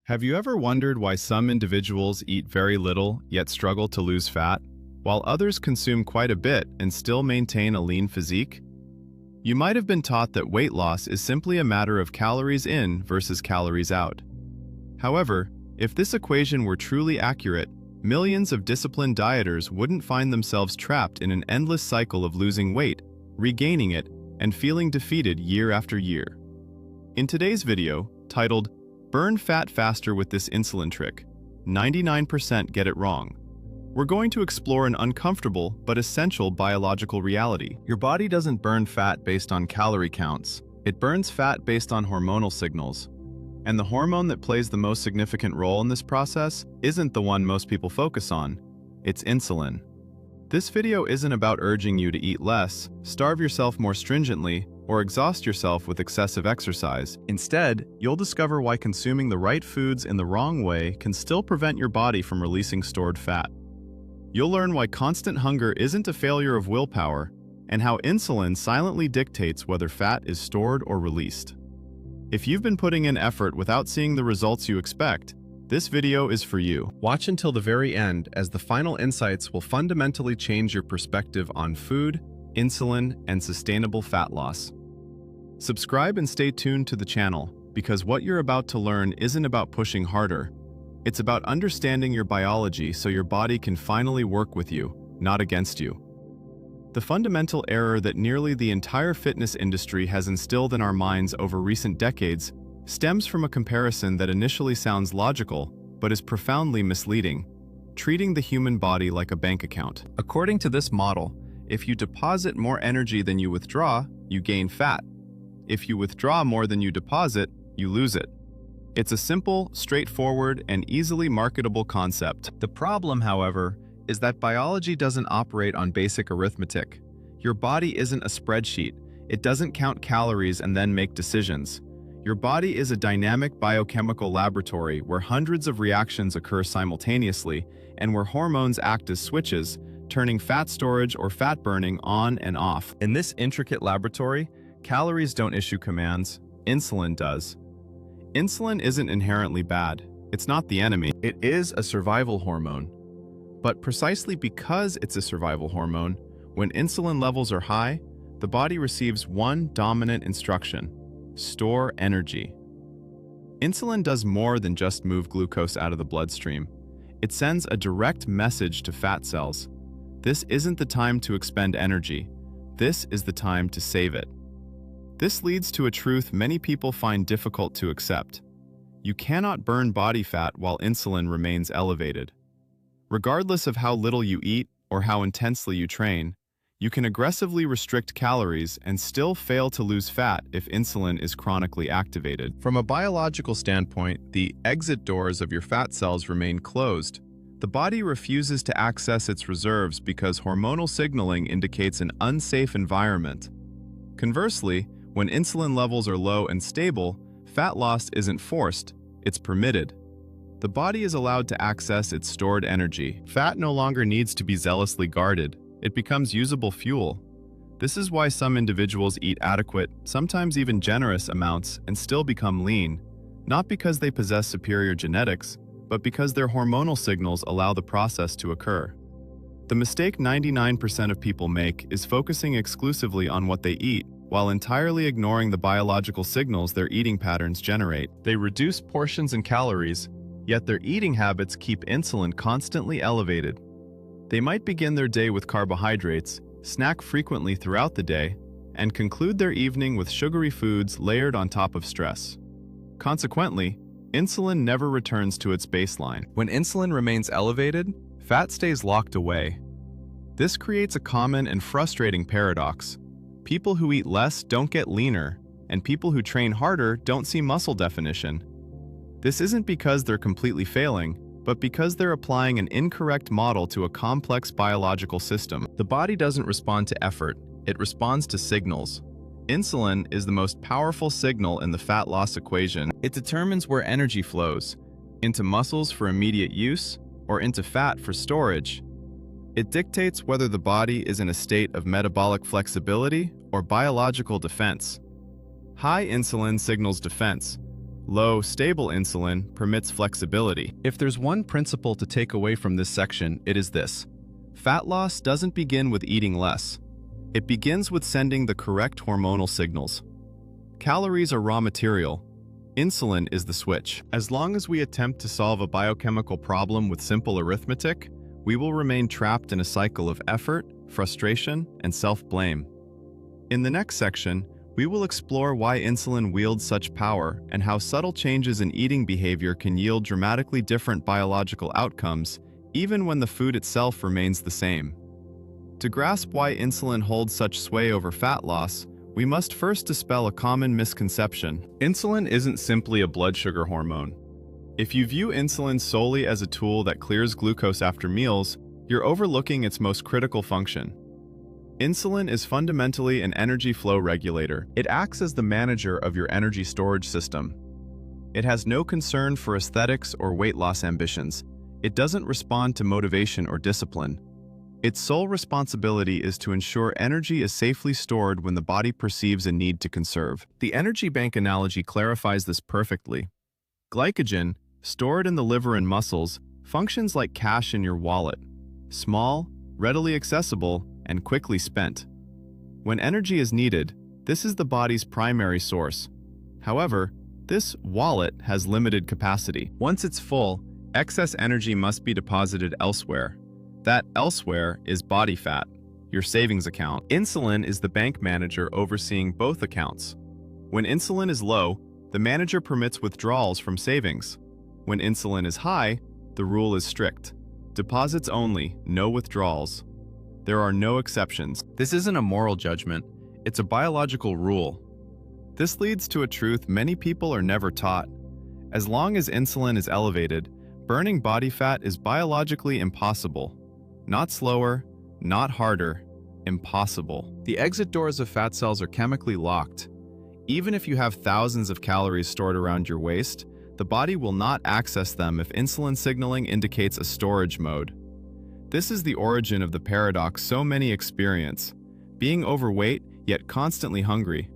Have you ever wondered why some individuals eat very little yet struggle to lose fat, while others consume quite a bit and still maintain a lean physique? You might have been taught that weight loss is simply a matter of calories in versus calories out. However, if this equation were truly accurate, millions of disciplined dieters wouldn't find themselves trapped in an endless cycle of losing weight, regaining it, and feeling defeated year after year. In today's video, titled "Burn Fat Faster with This Insulin Trick, 99% Get It Wrong," we're going to explore an uncomfortable but essential biological reality. Your body doesn't burn fat based on calorie counts. It burns fat based on hormonal signals. And the hormone that plays the most significant role in this process isn't the one most people focus on. It's insulin. This video isn't about urging you to eat less, starve yourself more stringently, or exhaust yourself with excessive exercise. Instead, you'll discover why consuming the right foods in the wrong way can still prevent your body from releasing stored fat. You'll learn why constant hunger isn't a failure of willpower, and how insulin silently dictates whether fat is stored or released. If you've been putting in effort without seeing the results you expect, this video is for you. Watch until the very end, as the final insights will fundamentally change your perspective on food, insulin, and sustainable fat loss. Subscribe and stay tuned to the channel, because what you're about to learn isn't about pushing harder. It's about understanding your biology so your body can finally work with you, not against you. The fundamental error that nearly the entire fitness industry has instilled in our minds over recent decades stems from a comparison that initially sounds logical, but is profoundly misleading: treating the human body like a bank account. According to this model, if you deposit more energy than you withdraw, you gain fat. If you withdraw more than you deposit, you lose it. It's a simple, straightforward, and easily marketable concept. The problem, however, is that biology doesn't operate on basic arithmetic. Your body isn't a spreadsheet. It doesn't count calories and then make decisions. Your body is a dynamic biochemical laboratory where hundreds of reactions occur simultaneously and where hormones act as switches, turning fat storage or fat burning on and off. In this intricate laboratory, calories don't issue commands, insulin does. Insulin isn't inherently bad. It's not the enemy. It is a survival hormone. But precisely because it's a survival hormone, when insulin levels are high, the body receives one dominant instruction: store energy. Insulin does more than just move glucose out of the bloodstream. It sends a direct message to fat cells. This isn't the time to expend energy. This is the time to save it. This leads to a truth many people find difficult to accept. You cannot burn body fat while insulin remains elevated. Regardless of how little you eat or how intensely you train, you can aggressively restrict calories and still fail to lose fat if insulin is chronically activated. From a biological standpoint, the exit doors of your fat cells remain closed. The body refuses to access its reserves because hormonal signaling indicates an unsafe environment. Conversely, when insulin levels are low and stable, fat loss isn't forced, it's permitted. The body is allowed to access its stored energy. Fat no longer needs to be zealously guarded. It becomes usable fuel. This is why some individuals eat adequate, sometimes even generous amounts and still become lean, not because they possess superior genetics, but because their hormonal signals allow the process to occur. The mistake 99% of people make is focusing exclusively on what they eat, while entirely ignoring the biological signals their eating patterns generate. They reduce portions and calories, yet their eating habits keep insulin constantly elevated. They might begin their day with carbohydrates, snack frequently throughout the day, and conclude their evening with sugary foods layered on top of stress. Consequently, insulin never returns to its baseline. When insulin remains elevated, fat stays locked away. This creates a common and frustrating paradox. People who eat less don't get leaner, and people who train harder don't see muscle definition. This isn't because they're completely failing, but because they're applying an incorrect model to a complex biological system. The body doesn't respond to effort, it responds to signals. Insulin is the most powerful signal in the fat loss equation. It determines where energy flows, into muscles for immediate use, or into fat for storage. It dictates whether the body is in a state of metabolic flexibility or biological defense. High insulin signals defense, Low, stable insulin permits flexibility. If there's one principle to take away from this section, it is this. Fat loss doesn't begin with eating less. It begins with sending the correct hormonal signals. Calories are raw material. Insulin is the switch. As long as we attempt to solve a biochemical problem with simple arithmetic, we will remain trapped in a cycle of effort, frustration, and self-blame. In the next section, we will explore why insulin wields such power and how subtle changes in eating behavior can yield dramatically different biological outcomes, even when the food itself remains the same. To grasp why insulin holds such sway over fat loss, we must first dispel a common misconception. Insulin isn't simply a blood sugar hormone. If you view insulin solely as a tool that clears glucose after meals, you're overlooking its most critical function. Insulin is fundamentally an energy flow regulator. It acts as the manager of your energy storage system. It has no concern for aesthetics or weight loss ambitions. It doesn't respond to motivation or discipline. Its sole responsibility is to ensure energy is safely stored when the body perceives a need to conserve. The energy bank analogy clarifies this perfectly. Glycogen, stored in the liver and muscles, functions like cash in your wallet. Small, readily accessible, and quickly spent. When energy is needed, this is the body's primary source. However, this wallet has limited capacity. Once it's full, excess energy must be deposited elsewhere. That elsewhere is body fat, your savings account. Insulin is the bank manager overseeing both accounts. When insulin is low, the manager permits withdrawals from savings. When insulin is high, the rule is strict. Deposits only, no withdrawals. There are no exceptions. This isn't a moral judgment, it's a biological rule. This leads to a truth many people are never taught. As long as insulin is elevated, burning body fat is biologically impossible. Not slower, not harder, impossible. The exit doors of fat cells are chemically locked. Even if you have thousands of calories stored around your waist, the body will not access them if insulin signaling indicates a storage mode. This is the origin of the paradox so many experience, being overweight yet constantly hungry.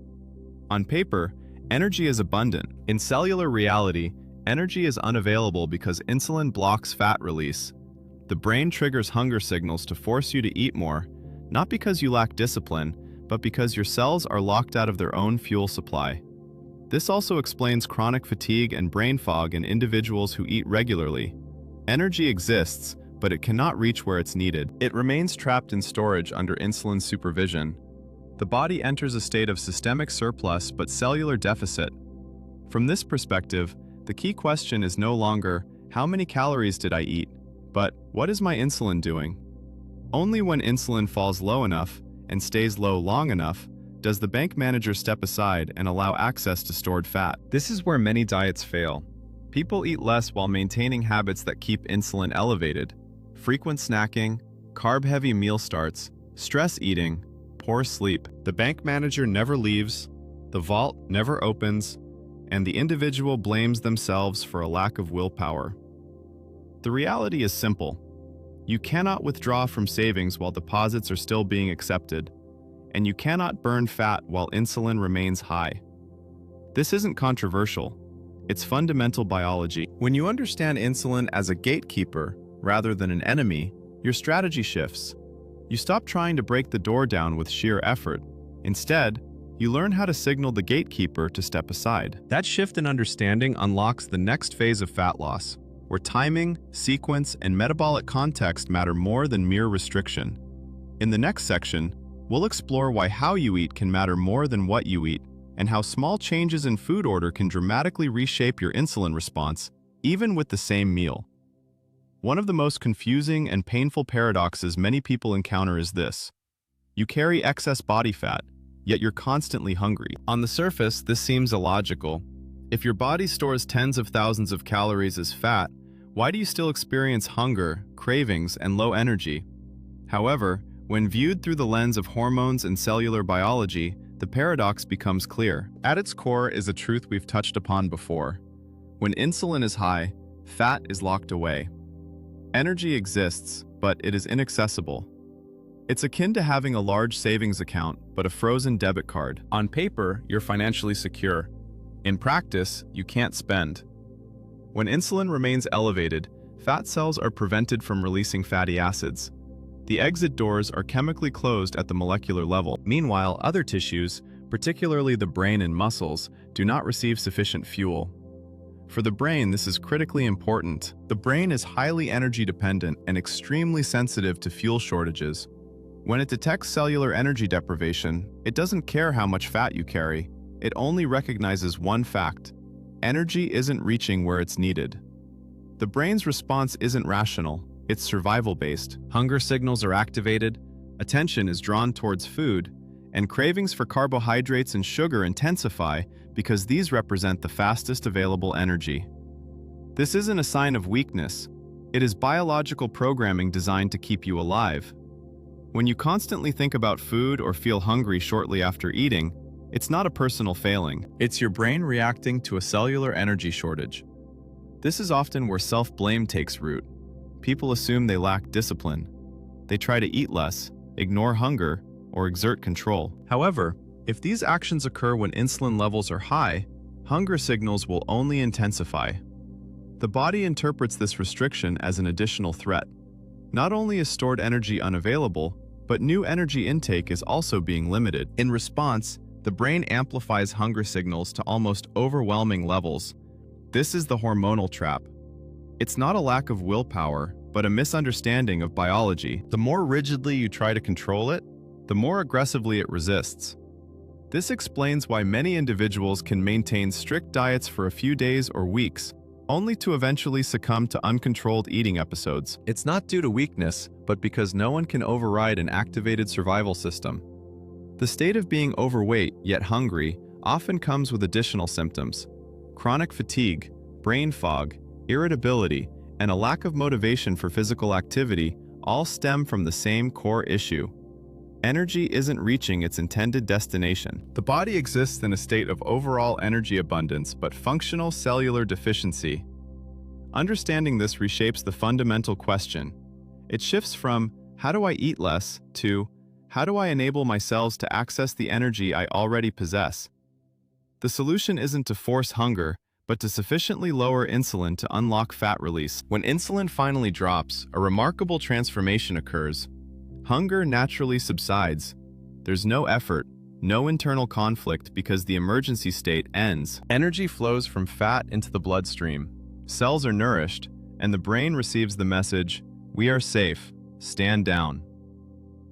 On paper, energy is abundant. In cellular reality, energy is unavailable because insulin blocks fat release. The brain triggers hunger signals to force you to eat more, not because you lack discipline, but because your cells are locked out of their own fuel supply. This also explains chronic fatigue and brain fog in individuals who eat regularly. Energy exists, but it cannot reach where it's needed. It remains trapped in storage under insulin supervision. The body enters a state of systemic surplus but cellular deficit. From this perspective, the key question is no longer, how many calories did I eat? But what is my insulin doing? Only when insulin falls low enough and stays low long enough does the bank manager step aside and allow access to stored fat. This is where many diets fail. People eat less while maintaining habits that keep insulin elevated. Frequent snacking, carb-heavy meal starts, stress eating, poor sleep. The bank manager never leaves, the vault never opens, and the individual blames themselves for a lack of willpower. The reality is simple. You cannot withdraw from savings while deposits are still being accepted, and you cannot burn fat while insulin remains high. This isn't controversial. It's fundamental biology. When you understand insulin as a gatekeeper rather than an enemy, your strategy shifts. You stop trying to break the door down with sheer effort. Instead, you learn how to signal the gatekeeper to step aside. That shift in understanding unlocks the next phase of fat loss, where timing, sequence, and metabolic context matter more than mere restriction. In the next section, we'll explore why how you eat can matter more than what you eat, and how small changes in food order can dramatically reshape your insulin response, even with the same meal. One of the most confusing and painful paradoxes many people encounter is this. You carry excess body fat, yet you're constantly hungry. On the surface, this seems illogical. If your body stores tens of thousands of calories as fat, why do you still experience hunger, cravings, and low energy? However, when viewed through the lens of hormones and cellular biology, the paradox becomes clear. At its core is a truth we've touched upon before. When insulin is high, fat is locked away. Energy exists, but it is inaccessible. It's akin to having a large savings account, but a frozen debit card. On paper, you're financially secure. In practice, you can't spend. When insulin remains elevated, fat cells are prevented from releasing fatty acids. The exit doors are chemically closed at the molecular level. Meanwhile, other tissues, particularly the brain and muscles, do not receive sufficient fuel. For the brain, this is critically important. The brain is highly energy dependent and extremely sensitive to fuel shortages. When it detects cellular energy deprivation, it doesn't care how much fat you carry. It only recognizes one fact: energy isn't reaching where it's needed. The brain's response isn't rational, it's survival-based. Hunger signals are activated, attention is drawn towards food, and cravings for carbohydrates and sugar intensify because these represent the fastest available energy. This isn't a sign of weakness. It is biological programming designed to keep you alive. When you constantly think about food or feel hungry shortly after eating, it's not a personal failing. It's your brain reacting to a cellular energy shortage. This is often where self-blame takes root. People assume they lack discipline. They try to eat less, ignore hunger, or exert control. However, if these actions occur when insulin levels are high, hunger signals will only intensify. The body interprets this restriction as an additional threat. Not only is stored energy unavailable, but new energy intake is also being limited. In response, the brain amplifies hunger signals to almost overwhelming levels. This is the hormonal trap. It's not a lack of willpower, but a misunderstanding of biology. The more rigidly you try to control it, the more aggressively it resists. This explains why many individuals can maintain strict diets for a few days or weeks, only to eventually succumb to uncontrolled eating episodes. It's not due to weakness, but because no one can override an activated survival system. The state of being overweight yet hungry often comes with additional symptoms. Chronic fatigue, brain fog, irritability, and a lack of motivation for physical activity all stem from the same core issue. Energy isn't reaching its intended destination. The body exists in a state of overall energy abundance but functional cellular deficiency. Understanding this reshapes the fundamental question. It shifts from, how do I eat less, to, how do I enable my cells to access the energy I already possess? The solution isn't to force hunger, but to sufficiently lower insulin to unlock fat release. When insulin finally drops, a remarkable transformation occurs. Hunger naturally subsides. There's no effort, no internal conflict because the emergency state ends. Energy flows from fat into the bloodstream. Cells are nourished, and the brain receives the message, "We are safe, stand down."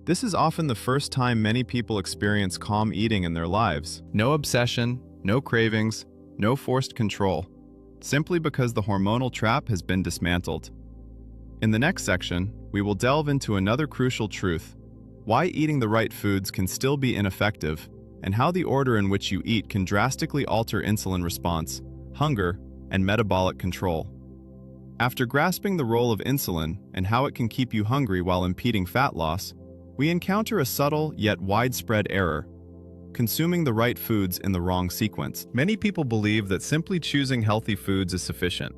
This is often the first time many people experience calm eating in their lives. No obsession, no cravings, no forced control, simply because the hormonal trap has been dismantled. In the next section, we will delve into another crucial truth: why eating the right foods can still be ineffective, and how the order in which you eat can drastically alter insulin response, hunger, and metabolic control. After grasping the role of insulin and how it can keep you hungry while impeding fat loss, we encounter a subtle yet widespread error: consuming the right foods in the wrong sequence. Many people believe that simply choosing healthy foods is sufficient.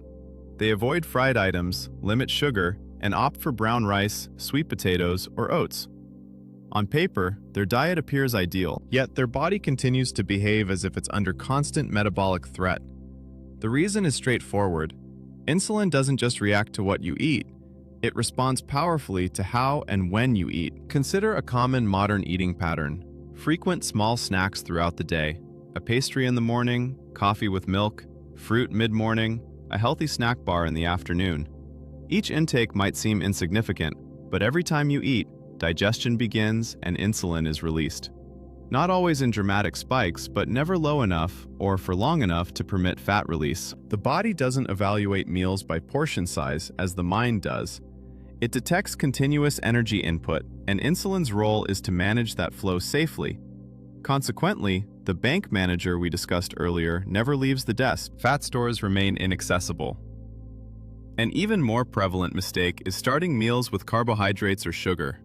They avoid fried items, limit sugar, and opt for brown rice, sweet potatoes, or oats. On paper, their diet appears ideal, yet their body continues to behave as if it's under constant metabolic threat. The reason is straightforward. Insulin doesn't just react to what you eat, it responds powerfully to how and when you eat. Consider a common modern eating pattern: frequent small snacks throughout the day, a pastry in the morning, coffee with milk, fruit mid-morning, a healthy snack bar in the afternoon. Each intake might seem insignificant, but every time you eat, digestion begins and insulin is released. Not always in dramatic spikes, but never low enough or for long enough to permit fat release. The body doesn't evaluate meals by portion size as the mind does. It detects continuous energy input, and insulin's role is to manage that flow safely. Consequently, the bank manager we discussed earlier never leaves the desk. Fat stores remain inaccessible. An even more prevalent mistake is starting meals with carbohydrates or sugar.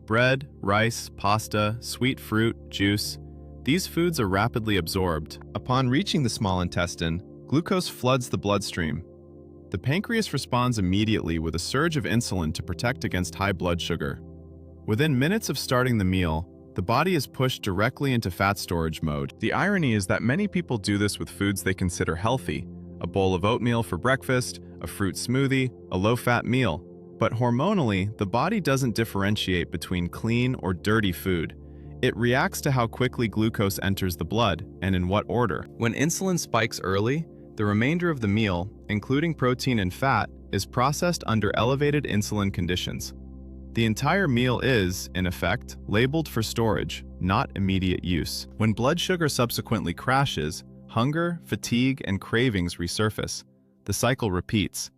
Bread, rice, pasta, sweet fruit, juice. These foods are rapidly absorbed. Upon reaching the small intestine, glucose floods the bloodstream. The pancreas responds immediately with a surge of insulin to protect against high blood sugar. Within minutes of starting the meal, the body is pushed directly into fat storage mode. The irony is that many people do this with foods they consider healthy: a bowl of oatmeal for breakfast, a fruit smoothie, a low-fat meal. But hormonally, the body doesn't differentiate between clean or dirty food. It reacts to how quickly glucose enters the blood and in what order. When insulin spikes early, the remainder of the meal, including protein and fat, is processed under elevated insulin conditions. The entire meal is, in effect, labeled for storage, not immediate use. When blood sugar subsequently crashes, hunger, fatigue, and cravings resurface. The cycle repeats.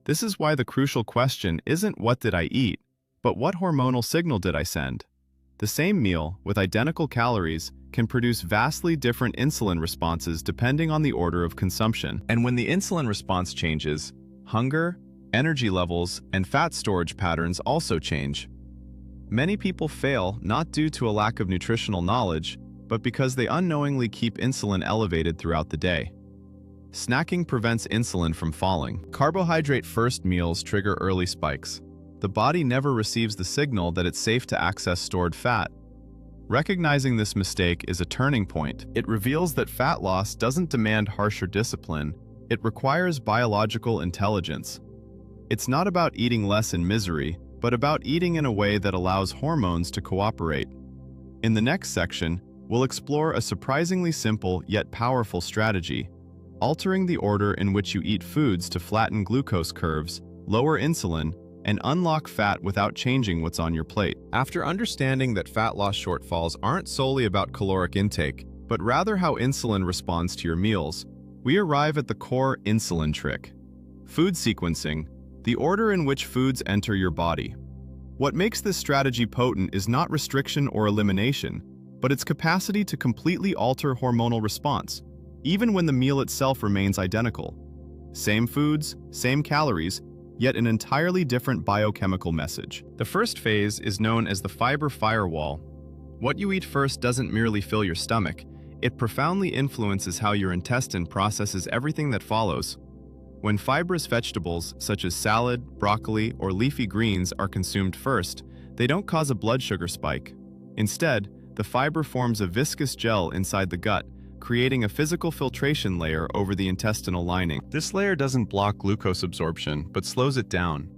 This is why the crucial question isn't what did I eat, but what hormonal signal did I send? The same meal, with identical calories, can produce vastly different insulin responses depending on the order of consumption. And when the insulin response changes, hunger, energy levels, and fat storage patterns also change. Many people fail not due to a lack of nutritional knowledge, but because they unknowingly keep insulin elevated throughout the day. Snacking prevents insulin from falling. Carbohydrate-first meals trigger early spikes. The body never receives the signal that it's safe to access stored fat. Recognizing this mistake is a turning point. It reveals that fat loss doesn't demand harsher discipline, it requires biological intelligence. It's not about eating less in misery, but about eating in a way that allows hormones to cooperate. In the next section, we'll explore a surprisingly simple yet powerful strategy: altering the order in which you eat foods to flatten glucose curves, lower insulin, and unlock fat without changing what's on your plate. After understanding that fat loss shortfalls aren't solely about caloric intake, but rather how insulin responds to your meals, we arrive at the core insulin trick: food sequencing, the order in which foods enter your body. What makes this strategy potent is not restriction or elimination, but its capacity to completely alter hormonal response, even when the meal itself remains identical. Same foods, same calories, yet an entirely different biochemical message. The first phase is known as the fiber firewall. What you eat first doesn't merely fill your stomach, it profoundly influences how your intestine processes everything that follows. When fibrous vegetables, such as salad, broccoli, or leafy greens, are consumed first, they don't cause a blood sugar spike. Instead, the fiber forms a viscous gel inside the gut, creating a physical filtration layer over the intestinal lining. This layer doesn't block glucose absorption, but slows it down.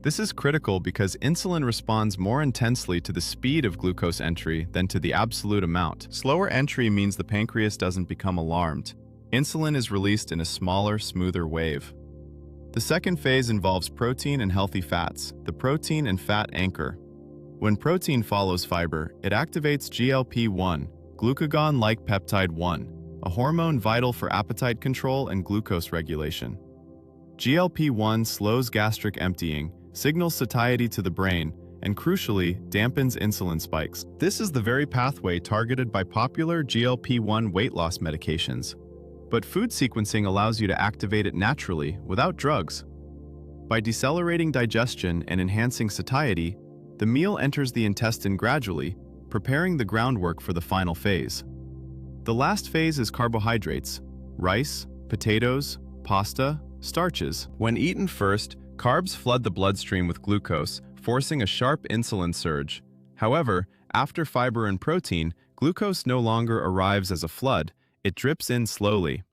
This is critical because insulin responds more intensely to the speed of glucose entry than to the absolute amount. Slower entry means the pancreas doesn't become alarmed. Insulin is released in a smaller, smoother wave. The second phase involves protein and healthy fats, the protein and fat anchor. When protein follows fiber, it activates GLP-1, glucagon-like peptide 1, a hormone vital for appetite control and glucose regulation. GLP-1 slows gastric emptying, signals satiety to the brain, and crucially, dampens insulin spikes. This is the very pathway targeted by popular GLP-1 weight loss medications. But food sequencing allows you to activate it naturally, without drugs. By decelerating digestion and enhancing satiety, the meal enters the intestine gradually, preparing the groundwork for the final phase. The last phase is carbohydrates: rice, potatoes, pasta, starches. When eaten first, carbs flood the bloodstream with glucose, forcing a sharp insulin surge. However, after fiber and protein, glucose no longer arrives as a flood, it drips in slowly.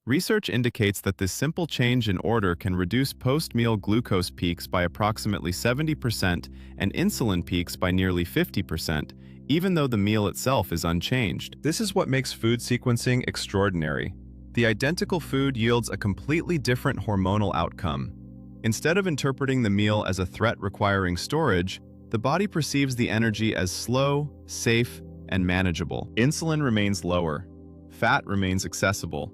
Research indicates that this simple change in order can reduce post-meal glucose peaks by approximately 70% and insulin peaks by nearly 50%, even though the meal itself is unchanged. This is what makes food sequencing extraordinary. The identical food yields a completely different hormonal outcome. Instead of interpreting the meal as a threat requiring storage, the body perceives the energy as slow, safe, and manageable. Insulin remains lower. Fat remains accessible.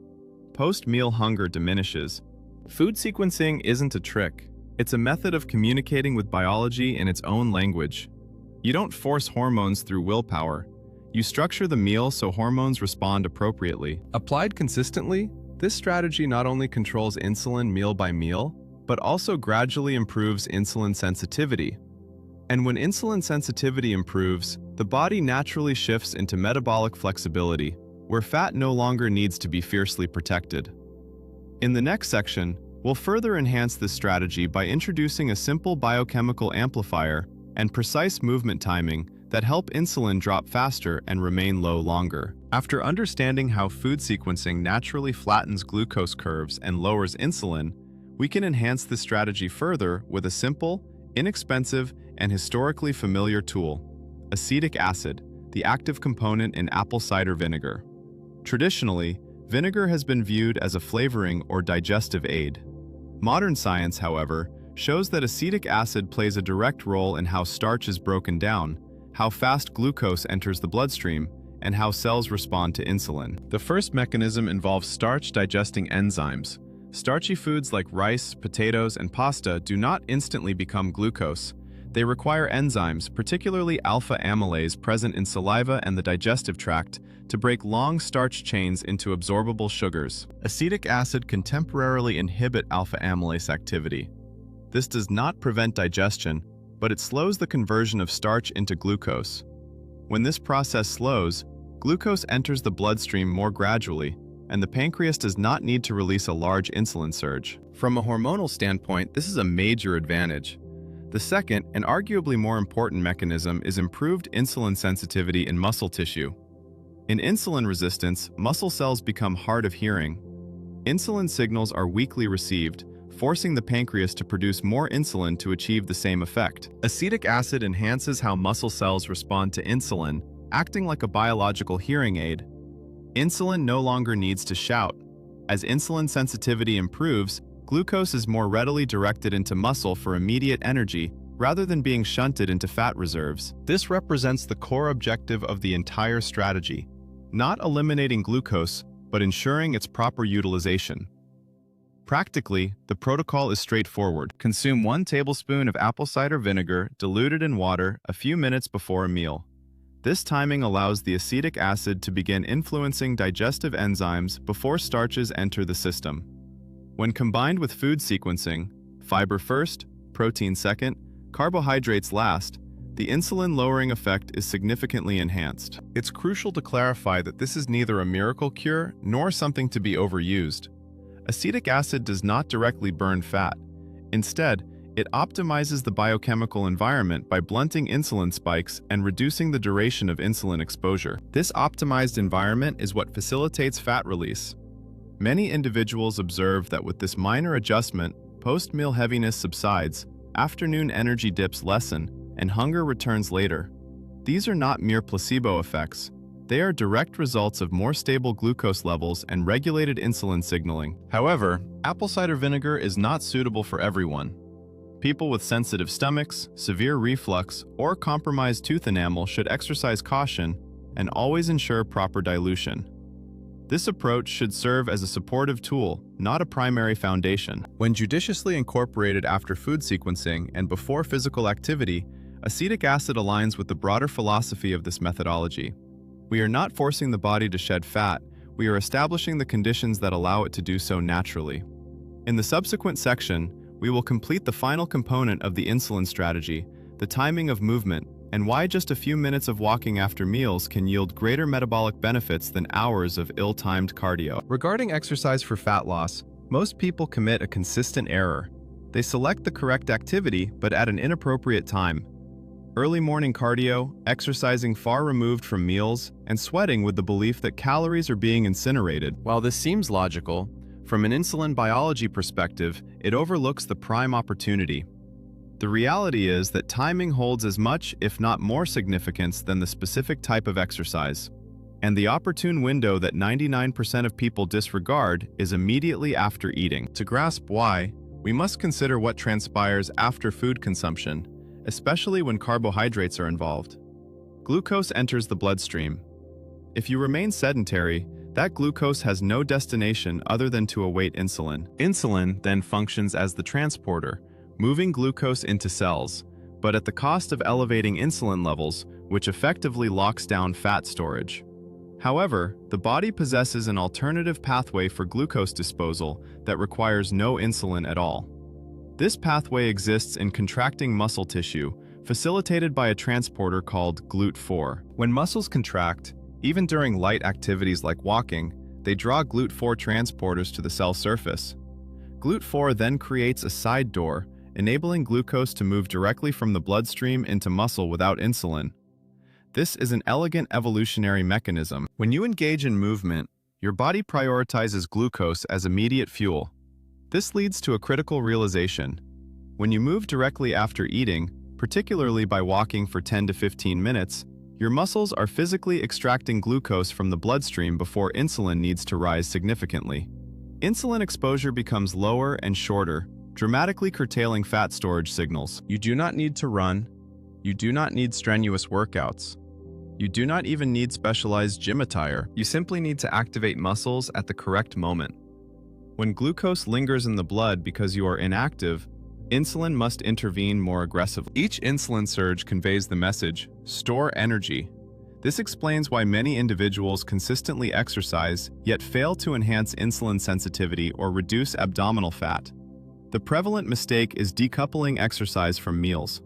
Post-meal hunger diminishes. Food sequencing isn't a trick. It's a method of communicating with biology in its own language. You don't force hormones through willpower. You structure the meal so hormones respond appropriately. Applied consistently, this strategy not only controls insulin meal by meal, but also gradually improves insulin sensitivity. And when insulin sensitivity improves, the body naturally shifts into metabolic flexibility, where fat no longer needs to be fiercely protected. In the next section, we'll further enhance this strategy by introducing a simple biochemical amplifier and precise movement timing that help insulin drop faster and remain low longer. After understanding how food sequencing naturally flattens glucose curves and lowers insulin, we can enhance this strategy further with a simple, inexpensive, and historically familiar tool: acetic acid, the active component in apple cider vinegar. Traditionally, vinegar has been viewed as a flavoring or digestive aid. Modern science, however, shows that acetic acid plays a direct role in how starch is broken down, how fast glucose enters the bloodstream, and how cells respond to insulin. The first mechanism involves starch digesting enzymes. Starchy foods like rice, potatoes, and pasta do not instantly become glucose. They require enzymes, particularly alpha amylase present in saliva and the digestive tract, to break long starch chains into absorbable sugars. Acetic acid can temporarily inhibit alpha amylase activity. This does not prevent digestion, but it slows the conversion of starch into glucose. When this process slows, glucose enters the bloodstream more gradually, and the pancreas does not need to release a large insulin surge. From a hormonal standpoint, this is a major advantage. The second, and arguably more important mechanism, is improved insulin sensitivity in muscle tissue. In insulin resistance, muscle cells become hard of hearing. Insulin signals are weakly received, forcing the pancreas to produce more insulin to achieve the same effect. Acetic acid enhances how muscle cells respond to insulin, acting like a biological hearing aid. Insulin no longer needs to shout. As insulin sensitivity improves, glucose is more readily directed into muscle for immediate energy rather than being shunted into fat reserves. This represents the core objective of the entire strategy: not eliminating glucose, but ensuring its proper utilization. Practically, the protocol is straightforward. Consume 1 tablespoon of apple cider vinegar diluted in water a few minutes before a meal. This timing allows the acetic acid to begin influencing digestive enzymes before starches enter the system. When combined with food sequencing, fiber first, protein second, carbohydrates last, the insulin-lowering effect is significantly enhanced. It's crucial to clarify that this is neither a miracle cure nor something to be overused. Acetic acid does not directly burn fat. Instead, it optimizes the biochemical environment by blunting insulin spikes and reducing the duration of insulin exposure. This optimized environment is what facilitates fat release. Many individuals observe that with this minor adjustment, post-meal heaviness subsides, afternoon energy dips lessen, and hunger returns later. These are not mere placebo effects. They are direct results of more stable glucose levels and regulated insulin signaling. However, apple cider vinegar is not suitable for everyone. People with sensitive stomachs, severe reflux, or compromised tooth enamel should exercise caution and always ensure proper dilution. This approach should serve as a supportive tool, not a primary foundation. When judiciously incorporated after food sequencing and before physical activity, acetic acid aligns with the broader philosophy of this methodology. We are not forcing the body to shed fat, we are establishing the conditions that allow it to do so naturally. In the subsequent section, we will complete the final component of the insulin strategy, the timing of movement, and why just a few minutes of walking after meals can yield greater metabolic benefits than hours of ill-timed cardio. Regarding exercise for fat loss, most people commit a consistent error. They select the correct activity, but at an inappropriate time. Early morning cardio, exercising far removed from meals, and sweating with the belief that calories are being incinerated. While this seems logical, from an insulin biology perspective, it overlooks the prime opportunity. The reality is that timing holds as much, if not more, significance than the specific type of exercise. And the opportune window that 99% of people disregard is immediately after eating. To grasp why, we must consider what transpires after food consumption, especially when carbohydrates are involved. Glucose enters the bloodstream. If you remain sedentary, that glucose has no destination other than to await insulin. Insulin then functions as the transporter, moving glucose into cells, but at the cost of elevating insulin levels, which effectively locks down fat storage. However, the body possesses an alternative pathway for glucose disposal that requires no insulin at all. This pathway exists in contracting muscle tissue, facilitated by a transporter called GLUT4. When muscles contract, even during light activities like walking, they draw GLUT4 transporters to the cell surface. GLUT4 then creates a side door, enabling glucose to move directly from the bloodstream into muscle without insulin. This is an elegant evolutionary mechanism. When you engage in movement, your body prioritizes glucose as immediate fuel. This leads to a critical realization. When you move directly after eating, particularly by walking for 10 to 15 minutes, your muscles are physically extracting glucose from the bloodstream before insulin needs to rise significantly. Insulin exposure becomes lower and shorter, dramatically curtailing fat storage signals. You do not need to run. You do not need strenuous workouts. You do not even need specialized gym attire. You simply need to activate muscles at the correct moment. When glucose lingers in the blood because you are inactive, insulin must intervene more aggressively. Each insulin surge conveys the message, store energy. This explains why many individuals consistently exercise, yet fail to enhance insulin sensitivity or reduce abdominal fat. The prevalent mistake is decoupling exercise from meals.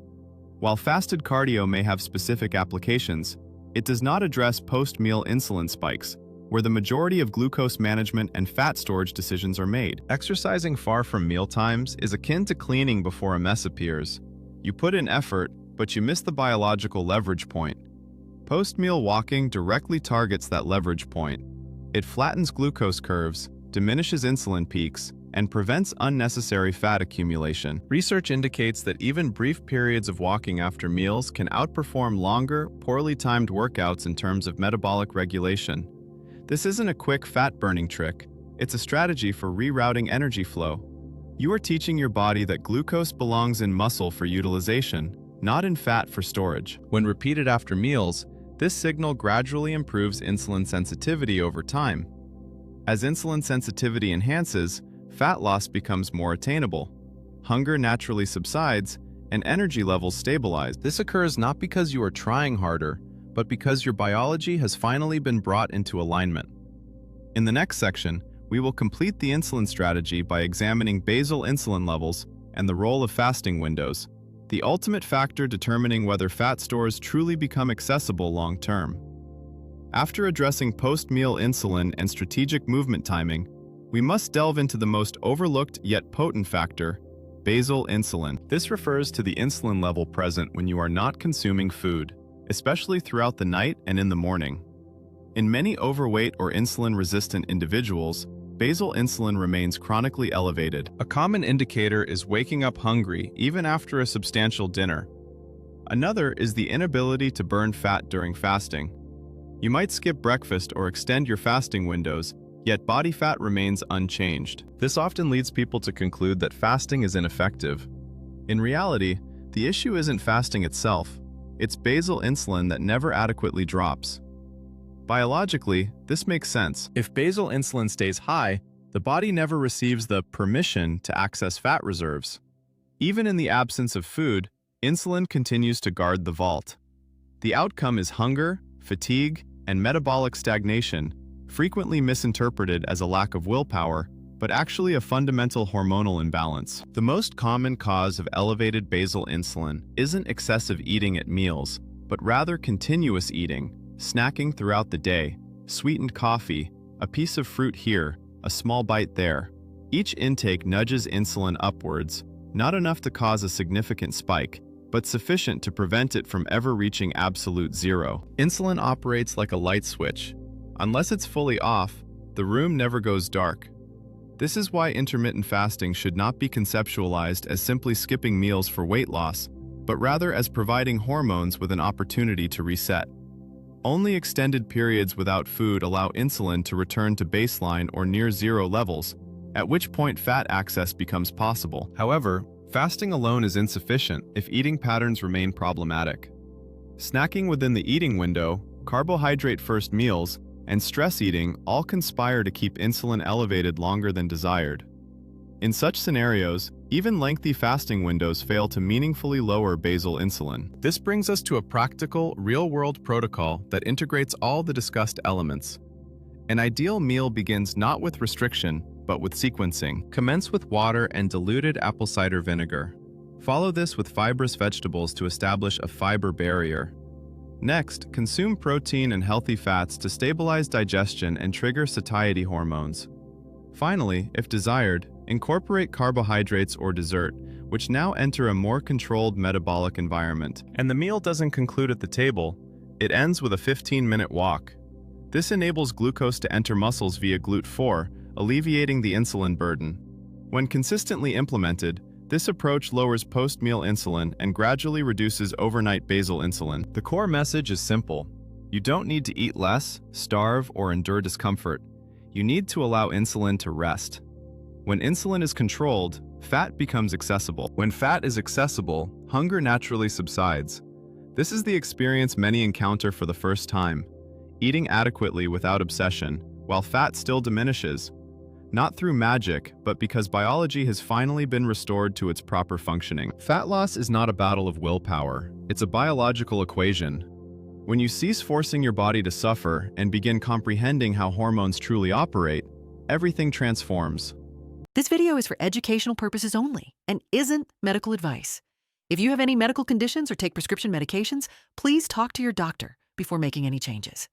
While fasted cardio may have specific applications, it does not address post-meal insulin spikes, where the majority of glucose management and fat storage decisions are made. Exercising far from meal times is akin to cleaning before a mess appears. You put in effort, but you miss the biological leverage point. Post-meal walking directly targets that leverage point. It flattens glucose curves, diminishes insulin peaks, and prevents unnecessary fat accumulation. Research indicates that even brief periods of walking after meals can outperform longer, poorly timed workouts in terms of metabolic regulation. This isn't a quick fat-burning trick. It's a strategy for rerouting energy flow. You are teaching your body that glucose belongs in muscle for utilization, not in fat for storage. When repeated after meals, this signal gradually improves insulin sensitivity over time. As insulin sensitivity enhances, fat loss becomes more attainable. Hunger naturally subsides, and energy levels stabilize. This occurs not because you are trying harder, but because your biology has finally been brought into alignment. In the next section, we will complete the insulin strategy by examining basal insulin levels and the role of fasting windows, the ultimate factor determining whether fat stores truly become accessible long-term. After addressing post-meal insulin and strategic movement timing, we must delve into the most overlooked yet potent factor, basal insulin. This refers to the insulin level present when you are not consuming food, especially throughout the night and in the morning. In many overweight or insulin-resistant individuals, basal insulin remains chronically elevated. A common indicator is waking up hungry even after a substantial dinner. Another is the inability to burn fat during fasting. You might skip breakfast or extend your fasting windows, yet body fat remains unchanged. This often leads people to conclude that fasting is ineffective. In reality, the issue isn't fasting itself. It's basal insulin that never adequately drops. Biologically, this makes sense. If basal insulin stays high, the body never receives the permission to access fat reserves. Even in the absence of food, insulin continues to guard the vault. The outcome is hunger, fatigue, and metabolic stagnation, frequently misinterpreted as a lack of willpower, but actually a fundamental hormonal imbalance. The most common cause of elevated basal insulin isn't excessive eating at meals, but rather continuous eating, snacking throughout the day, sweetened coffee, a piece of fruit here, a small bite there. Each intake nudges insulin upwards, not enough to cause a significant spike, but sufficient to prevent it from ever reaching absolute zero. Insulin operates like a light switch. Unless it's fully off, the room never goes dark. This is why intermittent fasting should not be conceptualized as simply skipping meals for weight loss, but rather as providing hormones with an opportunity to reset. Only extended periods without food allow insulin to return to baseline or near zero levels, at which point fat access becomes possible. However, fasting alone is insufficient if eating patterns remain problematic. Snacking within the eating window, carbohydrate-first meals, and stress eating all conspire to keep insulin elevated longer than desired. In such scenarios, even lengthy fasting windows fail to meaningfully lower basal insulin. This brings us to a practical, real-world protocol that integrates all the discussed elements. An ideal meal begins not with restriction, but with sequencing. Commence with water and diluted apple cider vinegar. Follow this with fibrous vegetables to establish a fiber barrier. Next, consume protein and healthy fats to stabilize digestion and trigger satiety hormones. Finally, if desired, incorporate carbohydrates or dessert, which now enter a more controlled metabolic environment. And the meal doesn't conclude at the table. It ends with a 15-minute walk. This enables glucose to enter muscles via GLUT4, alleviating the insulin burden. When consistently implemented, this approach lowers post-meal insulin and gradually reduces overnight basal insulin. The core message is simple. You don't need to eat less, starve, or endure discomfort. You need to allow insulin to rest. When insulin is controlled, fat becomes accessible. When fat is accessible, hunger naturally subsides. This is the experience many encounter for the first time. Eating adequately without obsession, while fat still diminishes. Not through magic, but because biology has finally been restored to its proper functioning. Fat loss is not a battle of willpower. It's a biological equation. When you cease forcing your body to suffer and begin comprehending how hormones truly operate, everything transforms. This video is for educational purposes only and isn't medical advice. If you have any medical conditions or take prescription medications, please talk to your doctor before making any changes.